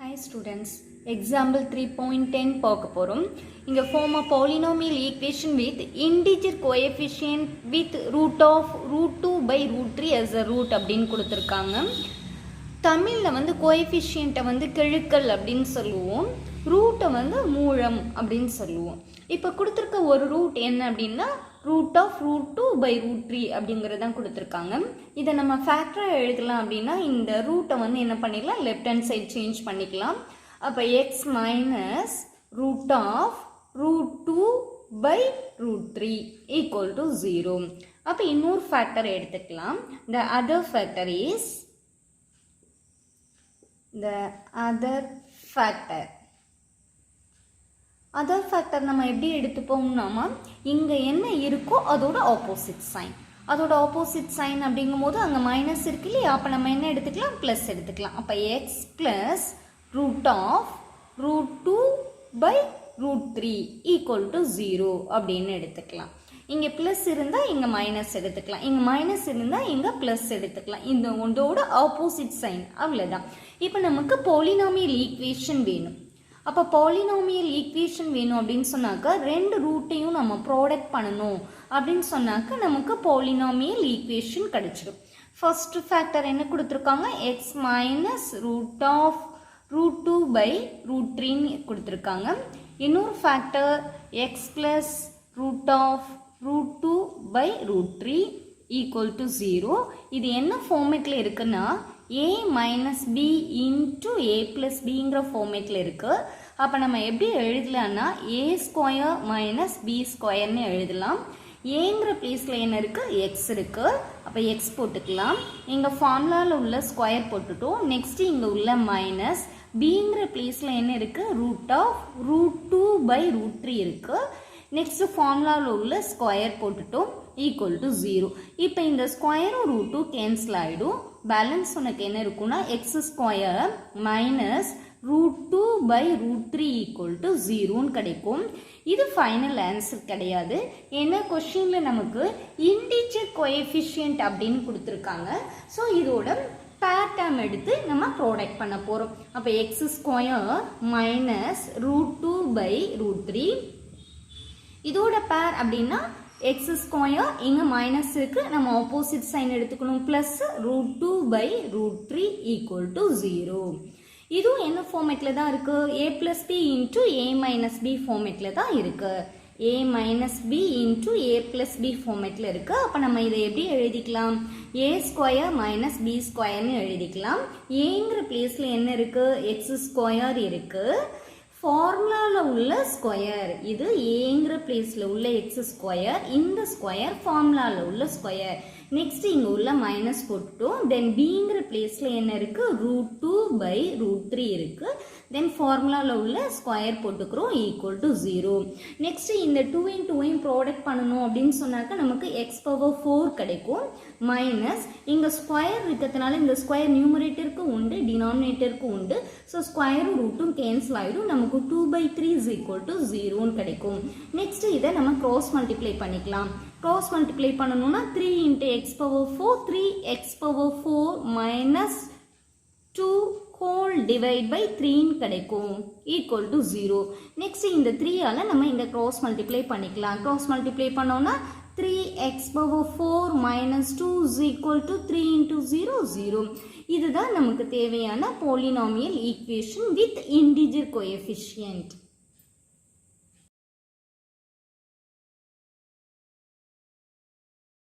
Hi students, example 3.10 பார்க்க போறோம். இங்க form a polynomial equation with integer coefficient with root 2 by root 3 as a root அப்படினு கொடுத்திருக்காங்க. தமிழ்ல வந்து கோஎஃபிஷியன்ட்டை வந்து கெழுக்கள் அப்படின்னு சொல்லுவோம், ரூட்டை வந்து மூலம் அப்படின்னு சொல்லுவோம். இப்போ கொடுத்துருக்க ஒரு ரூட் என்ன அப்படின்னா root of root 2 by root 3 அப்படிங்கிறதான் கொடுத்துருக்காங்க. இதை நம்ம ஃபேக்டராக எழுதலாம் அப்படின்னா இந்த ரூட்டை வந்து என்ன பண்ணிடலாம், லெஃப்ட் ஹேண்ட் சைட் சேஞ்ச் பண்ணிக்கலாம். அப்போ x minus root of root 2 by root 3 equal to 0. அப்போ இன்னொரு ஃபேக்டர் எடுத்துக்கலாம். The other factor is other factor நம்ம எப்படி எடுத்துப்போம்னாமா, இங்கே என்ன இருக்கோ அதோட ஆப்போசிட் சைன். அதோட ஆப்போசிட் சைன் அப்படிங்கும் போது அங்கே மைனஸ் இருக்கு இல்லையா, அப்போ நம்ம என்ன எடுத்துக்கலாம், ப்ளஸ் எடுத்துக்கலாம். அப்போ x plus root of root 2 by root 3 equal to 0 அப்படின்னு எடுத்துக்கலாம். இங்கே ப்ளஸ் இருந்தால் இங்கே மைனஸ் எடுத்துக்கலாம், இங்கே மைனஸ் இருந்தால் இங்கே ப்ளஸ் எடுத்துக்கலாம். இந்த ஒன்றோட ஆப்போசிட் சைன், அவ்வளோதான். இப்போ நமக்கு பாலினாமியல் ஈக்குவேஷன் வேணும். அப்போ பாலினாமியல் ஈக்குவேஷன் வேணும் அப்படின்னு சொன்னாக்கா ரெண்டு ரூட்டையும் நம்ம ப்ராடக்ட் பண்ணணும் அப்படின்னு சொன்னாக்கா நமக்கு பாலினாமியல் ஈக்குவேஷன் கிடைச்சிடும். ஃபர்ஸ்ட் ஃபேக்டர் என்ன கொடுத்துருக்காங்க, X minus root of root 2 by root 3 கொடுத்துருக்காங்க. இன்னொரு factor X plus root of root 2 by root 3 equal to 0. இது என்ன ஃபார்மேட்டில் இருக்குன்னா a minus B into A plus பிங்கிற ஃபார்மேட்டில் இருக்குது. அப்போ நம்ம எப்படி எழுதலான்னா ஏ ஸ்கொயர் மைனஸ் பி ஸ்கொயர்னு எழுதலாம். ஏங்கிற பிளேஸில் என்ன இருக்குது, எக்ஸ் இருக்குது. அப்போ எக்ஸ் போட்டுக்கலாம். இங்கே ஃபார்முலாவில் உள்ள ஸ்கொயர் போட்டுட்டோம். நெக்ஸ்ட்டு இங்கே உள்ள மைனஸ் பிங்கிற பிளேஸில் என்ன இருக்குது, root of root 2 by root 3 இருக்குது. நெக்ஸ்ட்டு ஃபார்முலாவில் உள்ள ஸ்கொயர் போட்டுட்டோம், ஈக்குவல் டு 0. இப்போ இந்த ஸ்கொயரும் ரூட்டும் கேன்சல் ஆகிடும். பேலன்ஸ் உனக்கு என்ன இருக்குன்னா X square minus root 2 by root 3 equal to 0ன்னு கிடைக்கும். இது ஃபைனல் ஆன்சர் கிடையாது. ஏன்னா கொஸ்டினில் நமக்கு இன்டிஜர் கோஎஃபிஷியன்ட் அப்படின்னு கொடுத்துருக்காங்க. ஸோ இதோட பேர் டேர்ம் எடுத்து நம்ம ப்ராடக்ட் பண்ண போகிறோம். அப்போ x square minus root 2 by root 3, இதோட பேர் அப்படின்னா எக்ஸ் ஸ்கொயர், இங்கே மைனஸ் இருக்கு, நம்ம ஆப்போசிட் சைன் எடுத்துக்கணும், plus root 2 by root 3 equal to 0. இதுவும் என்ன ஃபார்மேட்டில் தான் இருக்கு, a plus b into a minus b ஃபார்மேட்டில் தான் இருக்கு. A minus B into a plus b ஃபார்மேட்டில் இருக்கு. அப்போ நம்ம இதை எப்படி எழுதிக்கலாம், ஏ ஸ்கொயர் மைனஸ் பி ஸ்கொயர்னு எழுதிக்கலாம். ஏங்கிற பிளேஸில் என்ன இருக்கு, எக்ஸ் ஸ்கொயர் இருக்கு. ஃபார்முலாவில் உள்ள ஸ்கொயர், இது ஏங்கிற பிளேஸில் உள்ள எக்ஸ் ஸ்கொயர், இந்த ஸ்கொயர் ஃபார்முலாவில் உள்ள ஸ்கொயர். நெக்ஸ்ட் இங்கே உள்ள மைனஸ் போட்டுட்டோம். தென் பிங்கிற பிளேஸில் என்ன இருக்குது, ரூட் 2 பை ரூட் 3 இருக்குது. தென் ஃபார்முலாவில் உள்ள ஸ்கொயர் போட்டுக்கிறோம், ஈக்குவல் டு 0. நெக்ஸ்ட் இந்த 2 2 ப்ராடக்ட் பண்ணணும் அப்படின்னு சொன்னாக்க நமக்கு எக்ஸ் பவர் 4 கிடைக்கும். மைனஸ் இங்கே ஸ்கொயர் இருக்கிறதுனால இந்த ஸ்கொயர் நியூமரேட்டருக்கு உண்டு, டினாமினேட்டருக்கு உண்டு. ஸோ ஸ்கொயரும் ரூட்டும் கேன்சல் ஆகிடும். நமக்கு 2 பை 3 இஸ் ஈக்குவல் டு 0ன்னு கிடைக்கும். நெக்ஸ்ட் இதை நம்ம க்ராஸ் மல்டிப்ளை பண்ணிக்கலாம். க்ராஸ் மல்டிப்ளை பண்ணணும்னா 3 into X power 4, 3x power 4 minus 2 whole divide by 3ன்னு கிடைக்கும், ஈக்குவல் டு 0. நெக்ஸ்ட் இந்த 3ஆல் நம்ம இங்கே க்ராஸ் மல்டிப்ளை பண்ணிக்கலாம். க்ராஸ் மல்டிப்ளை பண்ணோம்னா 3x power 4 minus 2 is equal to 3 into 0 0. இதுதான் நமக்கு தேவையான polynomial equation with integer coefficient.